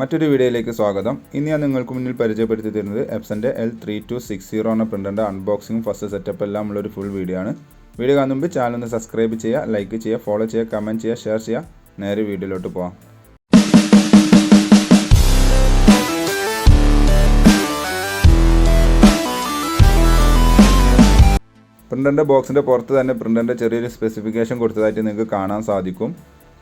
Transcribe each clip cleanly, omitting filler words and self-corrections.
മറ്റൊരു വീഡിയോയിലേക്ക് സ്വാഗതം. ഇന്ന് ഞാൻ നിങ്ങൾക്ക് മുന്നിൽ പരിചയപ്പെടുത്തി തരുന്നത് എപ്സൻ്റെ L3260 എന്ന പ്രിൻ്ററിൻ്റെ അൺബോക്സിംഗ് ഫസ്റ്റ് സെറ്റപ്പ് എല്ലാം ഉള്ളൊരു ഫുൾ വീഡിയോ ആണ്. വീഡിയോ കാണുന്ന മുമ്പ് ചാനൽ ഒന്ന് സബ്സ്ക്രൈബ് ചെയ്യുക, ലൈക്ക് ചെയ്യുക, ഫോളോ ചെയ്യുക, കമൻറ്റ് ചെയ്യുക, ഷെയർ ചെയ്യുക. നേരെ വീഡിയോയിലോട്ട് പോകാം. പ്രിൻ്ററിൻ്റെ ബോക്സിൻ്റെ പുറത്ത് തന്നെ പ്രിൻ്ററിൻ്റെ ചെറിയൊരു സ്പെസിഫിക്കേഷൻ കൊടുത്തതായിട്ട് നിങ്ങൾക്ക് കാണാൻ സാധിക്കും.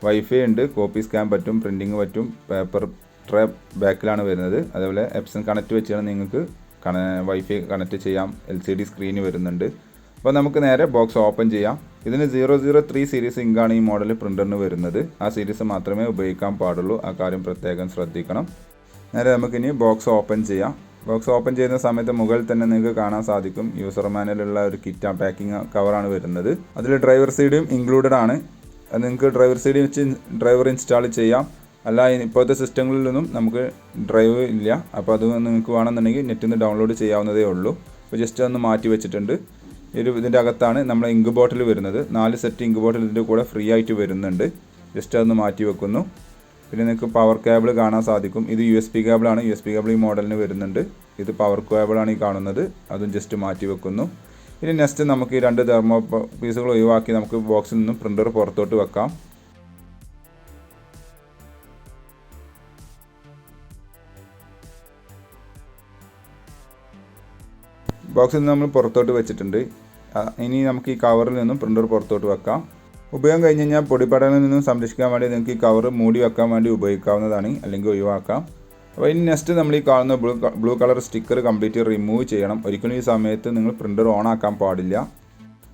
വൈഫൈ ഉണ്ട്, കോപ്പി സ്കാൻ പറ്റും, പ്രിൻറ്റിങ് പറ്റും, പേപ്പർ ട്രേ ബാക്കിലാണ് വരുന്നത്. അതേപോലെ എപ്സൺ കണക്റ്റ് വെച്ചാണ് നിങ്ങൾക്ക് വൈഫൈ കണക്റ്റ് ചെയ്യാം. LCD സ്ക്രീന് വരുന്നുണ്ട്. അപ്പോൾ നമുക്ക് നേരെ ബോക്സ് ഓപ്പൺ ചെയ്യാം. ഇതിന് 003 സീരീസ് ഇങ്കാണ് ഈ മോഡൽ പ്രിൻ്ററിന് വരുന്നത്. ആ സീരീസ് മാത്രമേ ഉപയോഗിക്കാൻ പാടുള്ളൂ. ആ കാര്യം പ്രത്യേകം ശ്രദ്ധിക്കണം. നേരെ നമുക്കിനി ബോക്സ് ഓപ്പൺ ചെയ്യാം. ബോക്സ് ഓപ്പൺ ചെയ്യുന്ന സമയത്ത് മുകളിൽ തന്നെ നിങ്ങൾക്ക് കാണാൻ സാധിക്കും യൂസർ മാനുവലുള്ള ഒരു കിറ്റ് പാക്കിംഗ് കവറാണ് വരുന്നത്. അതിൽ ഡ്രൈവർ സൈഡും ഇൻക്ലൂഡഡ് ആണ്. അത് നിങ്ങൾക്ക് ഡ്രൈവർ സൈഡ് വെച്ച് ഡ്രൈവർ ഇൻസ്റ്റാൾ ചെയ്യാം. അല്ല, ഇപ്പോഴത്തെ സിസ്റ്റങ്ങളിലൊന്നും നമുക്ക് ഡ്രൈവ് ഇല്ല. അപ്പോൾ അത് നിങ്ങൾക്ക് വേണമെന്നുണ്ടെങ്കിൽ നെറ്റിൽ നിന്ന് ഡൗൺലോഡ് ചെയ്യാവുന്നതേ ഉള്ളൂ. അപ്പോൾ ജസ്റ്റ് ഒന്ന് മാറ്റി വെച്ചിട്ടുണ്ട്. ഇതിൻ്റെ അകത്താണ് നമ്മൾ ഇങ്ക് ബോട്ടിൽ വരുന്നത്. 4 സെറ്റ് ഇങ്ക് ബോട്ടിൽ ഇതിൻ്റെ കൂടെ ഫ്രീ ആയിട്ട് വരുന്നുണ്ട്. ജസ്റ്റ് അതൊന്ന് മാറ്റി വെക്കുന്നു. പിന്നെ നിങ്ങൾക്ക് പവർ കേബിൾ കാണാൻ സാധിക്കും. ഇത് USB കേബിളാണ്. USB കേബിൾ ഈ മോഡലിന് വരുന്നുണ്ട്. ഇത് പവർ കേബിളാണ് ഈ കാണുന്നത്. അതും ജസ്റ്റ് മാറ്റി വെക്കുന്നു. ഇനി നെക്സ്റ്റ് നമുക്ക് ഈ 2 തെർമോ പീസുകൾ ഒഴിവാക്കി നമുക്ക് ബോക്സിൽ നിന്നും പ്രിൻ്റർ പുറത്തോട്ട് വെക്കാം. ബോക്സിൽ നിന്ന് നമ്മൾ പുറത്തോട്ട് വെച്ചിട്ടുണ്ട്. ഇനി നമുക്ക് ഈ കവറിൽ നിന്നും പ്രിൻ്റർ പുറത്തോട്ട് വെക്കാം. ഉപയോഗം കഴിഞ്ഞ് കഴിഞ്ഞാൽ പൊടിപടലിൽ നിന്നും സംരക്ഷിക്കാൻ വേണ്ടി നിങ്ങൾക്ക് ഈ കവർ മൂടി വെക്കാൻ വേണ്ടി ഉപയോഗിക്കാവുന്നതാണ്, അല്ലെങ്കിൽ ഒഴിവാക്കാം. അപ്പോൾ ഇനി നെക്സ്റ്റ് നമ്മൾ ഈ കാണുന്ന blue colour sticker complete remove ചെയ്യണം. ഒരിക്കലും ഈ സമയത്ത് നിങ്ങൾ പ്രിൻ്റർ ഓൺ ആക്കാൻ പാടില്ല.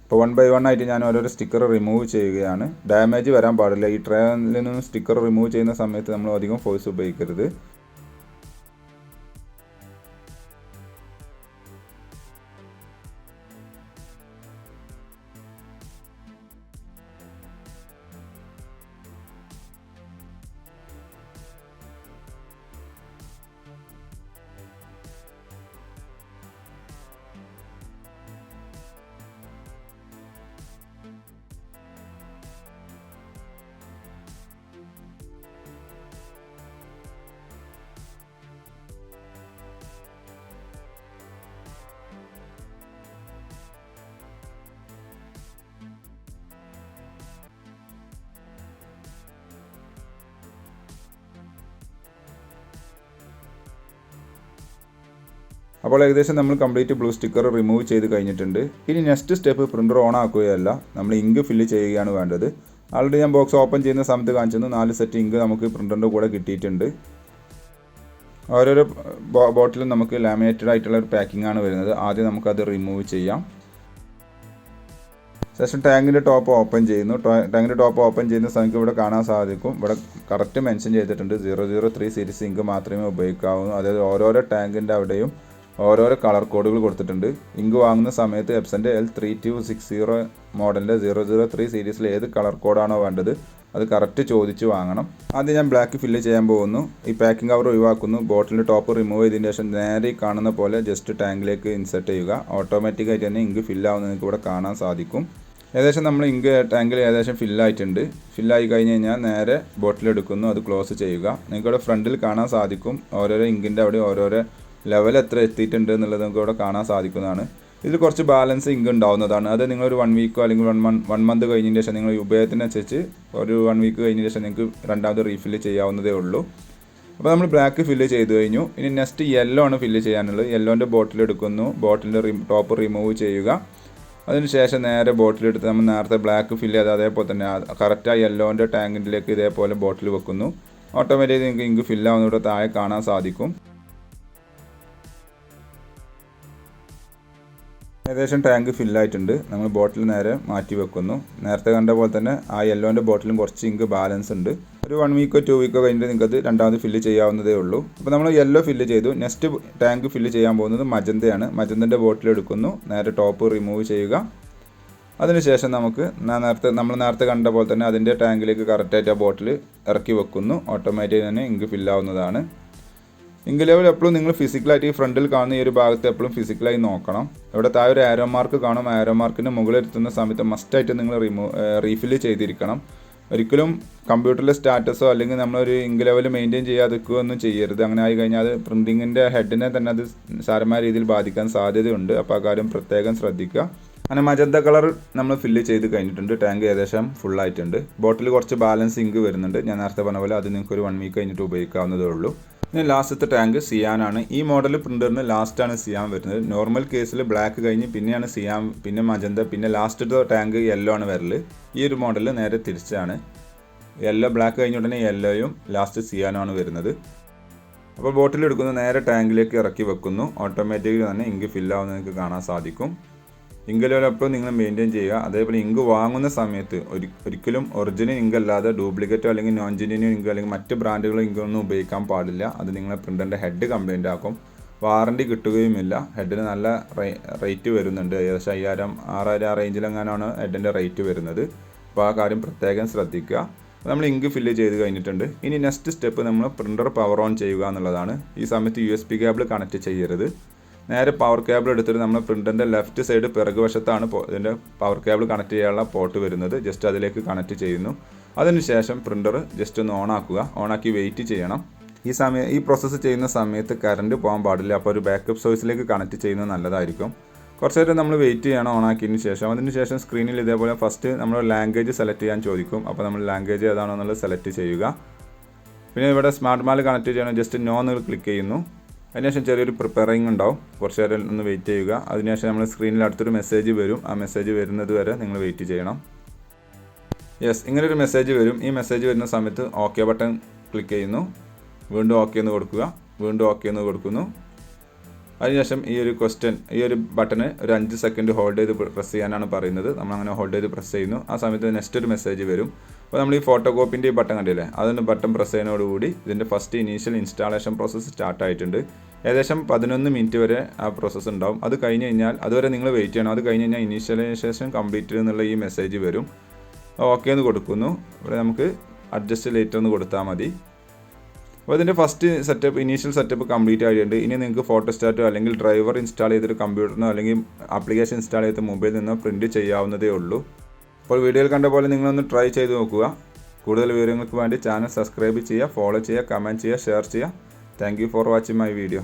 അപ്പോൾ 1 by 1 ആയിട്ട് ഞാൻ ഓരോരോ സ്റ്റിക്കർ റിമൂവ് ചെയ്യുകയാണ്. ഡാമേജ് വരാൻ പാടില്ല. ഈ ട്രേയിൽ നിന്നും സ്റ്റിക്കർ റിമൂവ് ചെയ്യുന്ന സമയത്ത് നമ്മൾ അധികം ഫോഴ്സ് ഉപയോഗിക്കരുത്. അപ്പോൾ ഏകദേശം നമ്മൾ കംപ്ലീറ്റ് ബ്ലൂ സ്റ്റിക്കർ റിമൂവ് ചെയ്ത് കഴിഞ്ഞിട്ടുണ്ട്. ഇനി നെക്സ്റ്റ് സ്റ്റെപ്പ് പ്രിൻ്റർ ഓൺ ആക്കുകയല്ല, നമ്മൾ ഇങ്ക് ഫില്ല് ചെയ്യുകയാണ് വേണ്ടത്. ആൾറെഡി ഞാൻ ബോക്സ് ഓപ്പൺ ചെയ്യുന്ന സമയത്ത് കാണിച്ചിരുന്നു 4 സെറ്റ് ഇങ്ക് നമുക്ക് പ്രിൻ്ററിൻ്റെ കൂടെ കിട്ടിയിട്ടുണ്ട്. ഓരോരോ ബോട്ടിലും നമുക്ക് ലാമിനേറ്റഡ് ആയിട്ടുള്ള ഒരു പാക്കിംഗ് ആണ് വരുന്നത്. ആദ്യം നമുക്കത് റിമൂവ് ചെയ്യാം. ശേഷം ടാങ്കിൻ്റെ ടോപ്പ് ഓപ്പൺ ചെയ്യുന്നു. ടാങ്കിൻ്റെ ടോപ്പ് ഓപ്പൺ ചെയ്യുന്ന സമയത്ത് ഇവിടെ കാണാൻ സാധിക്കും. ഇവിടെ കറക്റ്റ് മെൻഷൻ ചെയ്തിട്ടുണ്ട് 003 സീരീസ് ഇങ്ക് മാത്രമേ ഉപയോഗിക്കാവൂ. അതായത് ഓരോരോ ടാങ്കിൻ്റെ അവിടെയും ഓരോരോ കളർ കോഡുകൾ കൊടുത്തിട്ടുണ്ട്. ഇങ്ക് വാങ്ങുന്ന സമയത്ത് എപ്സൻ്റെ L3260 മോഡലിൻ്റെ 003 സീരീസിൽ ഏത് കളർ കോഡാണോ വേണ്ടത് അത് കറക്റ്റ് ചോദിച്ച് വാങ്ങണം. ആദ്യം ഞാൻ ബ്ലാക്ക് ഫില്ല് ചെയ്യാൻ പോകുന്നു. ഈ പാക്കിംഗ് കവർ ഒഴിവാക്കുന്നു. ബോട്ടിലിൻ്റെ ടോപ്പ് റിമൂവ് ചെയ്തതിന് ശേഷം നേരെ കാണുന്ന പോലെ ജസ്റ്റ് ടാങ്കിലേക്ക് ഇൻസെർട്ട് ചെയ്യുക. ഓട്ടോമാറ്റിക്കായിട്ട് തന്നെ ഇങ്ക് ഫില്ലാവുന്നത് നിങ്ങൾക്ക് ഇവിടെ കാണാൻ സാധിക്കും. ഏകദേശം നമ്മൾ ഇങ്ക് ടാങ്കിൽ ഏകദേശം ഫില്ലായിട്ടുണ്ട്. ഫില്ലായി കഴിഞ്ഞ് കഴിഞ്ഞാൽ നേരെ ബോട്ടിലെടുക്കുന്നു, അത് ക്ലോസ് ചെയ്യുക. നിങ്ങൾക്കിവിടെ ഫ്രണ്ടിൽ കാണാൻ സാധിക്കും ഓരോരോ ഇങ്കിൻ്റെ അവിടെ ഓരോരോ ലെവൽ എത്ര എത്തിയിട്ടുണ്ട് എന്നുള്ളത് നമുക്ക് ഇവിടെ കാണാൻ സാധിക്കുന്നതാണ്. ഇതിൽ കുറച്ച് ബാലൻസ് ഇങ്ക് ഉണ്ടാവുന്നതാണ്. അത് നിങ്ങളൊരു 1 വീക്കോ അല്ലെങ്കിൽ 1 മന്ത് കഴിഞ്ഞതിന് ശേഷം നിങ്ങൾ ഉപയോഗത്തിനനുസരിച്ച് ഒരു 1 വീക്ക് കഴിഞ്ഞതിന് ശേഷം നിങ്ങൾക്ക് രണ്ടാമത് റീഫില്ല് ചെയ്യാവുന്നതേ ഉള്ളൂ. അപ്പോൾ നമ്മൾ ബ്ലാക്ക് ഫില്ല് ചെയ്ത് കഴിഞ്ഞു. ഇനി നെക്സ്റ്റ് യെല്ലോ ആണ് ഫില്ല് ചെയ്യാനുള്ളത്. യെല്ലോൻ്റെ ബോട്ടിൽ എടുക്കുന്നു. ബോട്ടിലിൻ്റെ ടോപ്പ് റിമൂവ് ചെയ്യുക. അതിനുശേഷം നേരെ ബോട്ടിലെടുത്ത് നമ്മൾ നേരത്തെ ബ്ലാക്ക് ഫില്ല് ചെയ്ത് അതേപോലെ തന്നെ കറക്റ്റായി യെല്ലോൻ്റെ ടാങ്കിലേക്ക് ഇതേപോലെ ബോട്ടിൽ വെക്കുന്നു. ഓട്ടോമാറ്റിക്കലി നിങ്ങൾക്ക് ഇങ്ക് ഫില്ലാവുന്ന ഇവിടെ താഴെ കാണാൻ സാധിക്കും. ഏകദേശം ടാങ്ക് ഫില്ലായിട്ടുണ്ട്. നമ്മൾ ബോട്ടിൽ നേരെ മാറ്റി വെക്കുന്നു. നേരത്തെ കണ്ട പോലെ തന്നെ ആ യെല്ലോൻ്റെ ബോട്ടിലും കുറച്ച് ഇങ്ക് ബാലൻസ് ഉണ്ട്. ഒരു 1 വീക്കോ 2 വീക്കോ കഴിഞ്ഞിട്ട് നിങ്ങൾക്ക് രണ്ടാമത് ഫില്ല് ചെയ്യാവുന്നതേ ഉള്ളൂ. അപ്പോൾ നമ്മൾ യെല്ലോ ഫില്ല് ചെയ്തു. നെക്സ്റ്റ് ടാങ്ക് ഫില്ല് ചെയ്യാൻ പോകുന്നത് മജന്തയാണ്. മജന്തൻ്റെ ബോട്ടിൽ എടുക്കുന്നു. നേരെ ടോപ്പ് റിമൂവ് ചെയ്യുക. അതിനുശേഷം നമുക്ക് നമ്മൾ നേരത്തെ കണ്ട പോലെ തന്നെ അതിൻ്റെ ടാങ്കിലേക്ക് കറക്റ്റായിട്ട് ആ ബോട്ടിൽ ഇറക്കി വെക്കുന്നു. ഓട്ടോമാറ്റിക് തന്നെ ഇങ്ക് ഫില്ലാവുന്നതാണ്. ഇങ്ക് ലെവൽ എപ്പോഴും നിങ്ങൾ ഫിസിക്കലായിട്ട് ഈ ഫ്രണ്ടിൽ കാണുന്ന ഈ ഒരു ഭാഗത്ത് എപ്പോഴും ഫിസിക്കലായി നോക്കണം. ഇവിടെ താഴെ ഒരു ആരോ മാർക്ക് കാണും. ആരോ മാർക്കിൻ്റെ മുകളിലെത്തുന്ന സമയത്ത് മസ്റ്റായിട്ട് നിങ്ങൾ റീഫില്ല് ചെയ്തിരിക്കണം. ഒരിക്കലും കമ്പ്യൂട്ടറിലെ സ്റ്റാറ്റസോ അല്ലെങ്കിൽ നമ്മളൊരു ഇങ്ക് ലെവൽ മെയിൻറ്റെയിൻ ചെയ്യാതിരിക്കുകയോ ഒന്നും ചെയ്യരുത്. അങ്ങനെ ആയി കഴിഞ്ഞാൽ അത് പ്രിൻറ്റിങ്ങിൻ്റെ ഹെഡിനെ തന്നെ അത് സാരമായ രീതിയിൽ ബാധിക്കാൻ സാധ്യതയുണ്ട്. അപ്പോൾ ആ കാര്യം പ്രത്യേകം ശ്രദ്ധിക്കുക. അങ്ങനെ മജന്ത കളർ നമ്മൾ ഫില്ല് ചെയ്ത് കഴിഞ്ഞിട്ടുണ്ട്. ടാങ്ക് ഏകദേശം ഫുള്ളായിട്ടുണ്ട്. ബോട്ടിൽ കുറച്ച് ബാലൻസ് ഇങ്ക് വരുന്നുണ്ട്. ഞാൻ നേരത്തെ പറഞ്ഞ പോലെ അത് നിങ്ങൾക്ക് ഒരു 1 വീക്ക് കഴിഞ്ഞിട്ട് ഉപയോഗിക്കാവുന്നതേ ഉള്ളൂ. ഇനി ലാസ്റ്റത്തെ ടാങ്ക് സിയാനാണ്. ഈ മോഡൽ പ്രിൻ്ററിന് ലാസ്റ്റാണ് സിയാൻ വരുന്നത്. നോർമൽ കേസിൽ ബ്ലാക്ക് കഴിഞ്ഞ് പിന്നെയാണ് സിയാൻ, പിന്നെ മജന്ത, പിന്നെ ലാസ്റ്റത്തെ ടാങ്ക് യെല്ലോ ആണ് വരൽ. ഈ ഒരു മോഡൽ നേരെ തിരിച്ചാണ്. യെല്ലോ ബ്ലാക്ക് കഴിഞ്ഞ ഉടനെ യെല്ലോയും ലാസ്റ്റ് സിയാനുമാണ് വരുന്നത്. അപ്പോൾ ബോട്ടിൽ എടുക്കുന്ന നേരെ ടാങ്കിലേക്ക് ഇറക്കി വെക്കുന്നു. ഓട്ടോമാറ്റിക്കലി തന്നെ ഇങ്ക് ഫില്ലാവുന്നത് നിങ്ങൾക്ക് കാണാൻ സാധിക്കും. ഇങ്ക് ലെവലൊപ്പം നിങ്ങൾ മെയിൻറ്റെയിൻ ചെയ്യുക. അതേപോലെ ഇങ്ക് വാങ്ങുന്ന സമയത്ത് ഒരിക്കലും ഒറിജിനൽ ഇങ്ക് അല്ലാതെ ഡ്യൂപ്ലിക്കേറ്റോ അല്ലെങ്കിൽ നോൺ ജെന്യൂൻ ഇങ്ക് അല്ലെങ്കിൽ മറ്റ് ബ്രാൻഡുകളോ ഇങ്കൊന്നും ഉപയോഗിക്കാൻ പാടില്ല. അത് നിങ്ങളെ പ്രിൻ്ററിൻ്റെ ഹെഡ് കംപ്ലൈൻ്റ് ആക്കും. വാറണ്ടി കിട്ടുകയുമില്ല. ഹെഡിന് നല്ല റേറ്റ് വരുന്നുണ്ട്. ഏകദേശം 5000 6000 ആ റേഞ്ചിലെങ്ങാനാണ് ഹെഡിൻ്റെ റേറ്റ് വരുന്നത്. അപ്പോൾ ആ കാര്യം പ്രത്യേകം ശ്രദ്ധിക്കുക. നമ്മൾ ഇങ്ക് ഫില്ല് ചെയ്ത് കഴിഞ്ഞിട്ടുണ്ട്. ഇനി നെക്സ്റ്റ് സ്റ്റെപ്പ് നമ്മൾ പ്രിൻ്റർ പവർ ഓൺ ചെയ്യുക എന്നുള്ളതാണ്. ഈ സമയത്ത് USB കേബിൾ കണക്ട് ചെയ്യരുത്. നേരെ പവർ കേബിൾ എടുത്തിട്ട് നമ്മൾ പ്രിൻ്ററിൻ്റെ ലെഫ്റ്റ് സൈഡ് പിറകു വശത്താണ് ഇതിൻ്റെ പവർ കേബിൾ കണക്ട് ചെയ്യാനുള്ള പോർട്ട് വരുന്നത്. ജസ്റ്റ് അതിലേക്ക് കണക്ട് ചെയ്യുന്നു. അതിനുശേഷം പ്രിൻ്റർ ജസ്റ്റ് ഒന്ന് ഓണാക്കി വെയിറ്റ് ചെയ്യണം. ഈ പ്രോസസ്സ് ചെയ്യുന്ന സമയത്ത് കറണ്ട് പോകാൻ പാടില്ല. അപ്പോൾ ഒരു ബാക്കപ്പ് സോഴ്സിലേക്ക് കണക്ട് ചെയ്യുന്നത് നല്ലതായിരിക്കും. കുറച്ച് നേരം നമ്മൾ വെയിറ്റ് ചെയ്യണം ഓണാക്കിയതിന് ശേഷം. അതിനുശേഷം സ്ക്രീനിൽ ഇതേപോലെ ഫസ്റ്റ് നമ്മൾ ലാംഗ്വേജ് സെലക്ട് ചെയ്യാൻ ചോദിക്കും. അപ്പോൾ നമ്മൾ ലാംഗ്വേജ് ഏതാണോ എന്നുള്ളത് സെലക്ട് ചെയ്യുക. പിന്നെ ഇവിടെ സ്മാർട്ട് മാൽ കണക്ട് ചെയ്യണം. ജസ്റ്റ് നോ എന്ന് ക്ലിക്ക് ചെയ്യുന്നു. അതിനുശേഷം ചെറിയൊരു പ്രിപ്പയറിംഗ് ഉണ്ടാവും. കുറച്ച് നേരം ഒന്ന് വെയിറ്റ് ചെയ്യുക. അതിനുശേഷം നമ്മൾ സ്ക്രീനിൽ അടുത്തൊരു മെസ്സേജ് വരും. ആ മെസ്സേജ് വരുന്നത് വരെ നിങ്ങൾ വെയിറ്റ് ചെയ്യണം. ഇങ്ങനൊരു മെസ്സേജ് വരും. ഈ മെസ്സേജ് വരുന്ന സമയത്ത് ഓക്കെ ബട്ടൺ ക്ലിക്ക് ചെയ്യുന്നു. വീണ്ടും ഓക്കെ എന്ന് കൊടുക്കുക. വീണ്ടും ഓക്കെ എന്ന് കൊടുക്കുന്നു. അതിനുശേഷം ഈ ഒരു ബട്ടണ് ഒരു 5 സെക്കൻഡ് ഹോൾഡ് ചെയ്ത് പ്രസ് ചെയ്യാനാണ് പറയുന്നത്. നമ്മളങ്ങനെ ഹോൾഡ് ചെയ്ത് പ്രസ് ചെയ്യുന്നു. ആ സമയത്ത് നെക്സ്റ്റ് ഒരു മെസ്സേജ് വരും. അപ്പോൾ നമ്മൾ ഈ ഫോട്ടോ കോപ്പിൻ്റെ ഈ ബട്ടൺ കണ്ടില്ലേ, അതൊന്ന് ബട്ടൺ പ്രസ് ചെയ്യുന്നതോടുകൂടി ഇതിൻ്റെ first initial installation process start ആയിട്ടുണ്ട്. ഏകദേശം 11 മിനിറ്റ് വരെ ആ പ്രോസസ്സ് ഉണ്ടാവും. അത് കഴിഞ്ഞ് കഴിഞ്ഞാൽ അതുവരെ നിങ്ങൾ വെയിറ്റ് ചെയ്യണം. അത് കഴിഞ്ഞ് കഴിഞ്ഞാൽ ഇനീഷ്യലൈസേഷൻ കംപ്ലീറ്റ് എന്നുള്ള ഈ മെസ്സേജ് വരും. ഓക്കെ എന്ന് കൊടുക്കുന്നു. ഇവിടെ നമുക്ക് അഡ്ജസ്റ്റ് ലേറ്റർ എന്ന് കൊടുത്താൽ മതി. അപ്പോൾ ഇതിൻ്റെ ഫസ്റ്റ് ഇനീഷ്യൽ സെറ്റപ്പ് കംപ്ലീറ്റ് ആയിട്ടുണ്ട്. ഇനി നിങ്ങൾക്ക് ഫോട്ടോസ്റ്റാറ്റോ അല്ലെങ്കിൽ ഡ്രൈവർ ഇൻസ്റ്റാൾ ചെയ്തൊരു കമ്പ്യൂട്ടറിനോ അല്ലെങ്കിൽ ആപ്ലിക്കേഷൻ ഇൻസ്റ്റാൾ ചെയ്ത മൊബൈലിൽ നിന്നോ പ്രിൻറ്റ് ചെയ്യാവുന്നതേ ഉള്ളൂ. അപ്പോൾ വീഡിയോയിൽ കണ്ട പോലെ നിങ്ങളൊന്ന് ട്രൈ ചെയ്ത് നോക്കുക. കൂടുതൽ വിവരങ്ങൾക്ക് വേണ്ടി ചാനൽ സബ്സ്ക്രൈബ് ചെയ്യുക, ഫോളോ ചെയ്യുക, കമൻറ്റ് ചെയ്യുക, ഷെയർ ചെയ്യുക. Thank you for watching my video.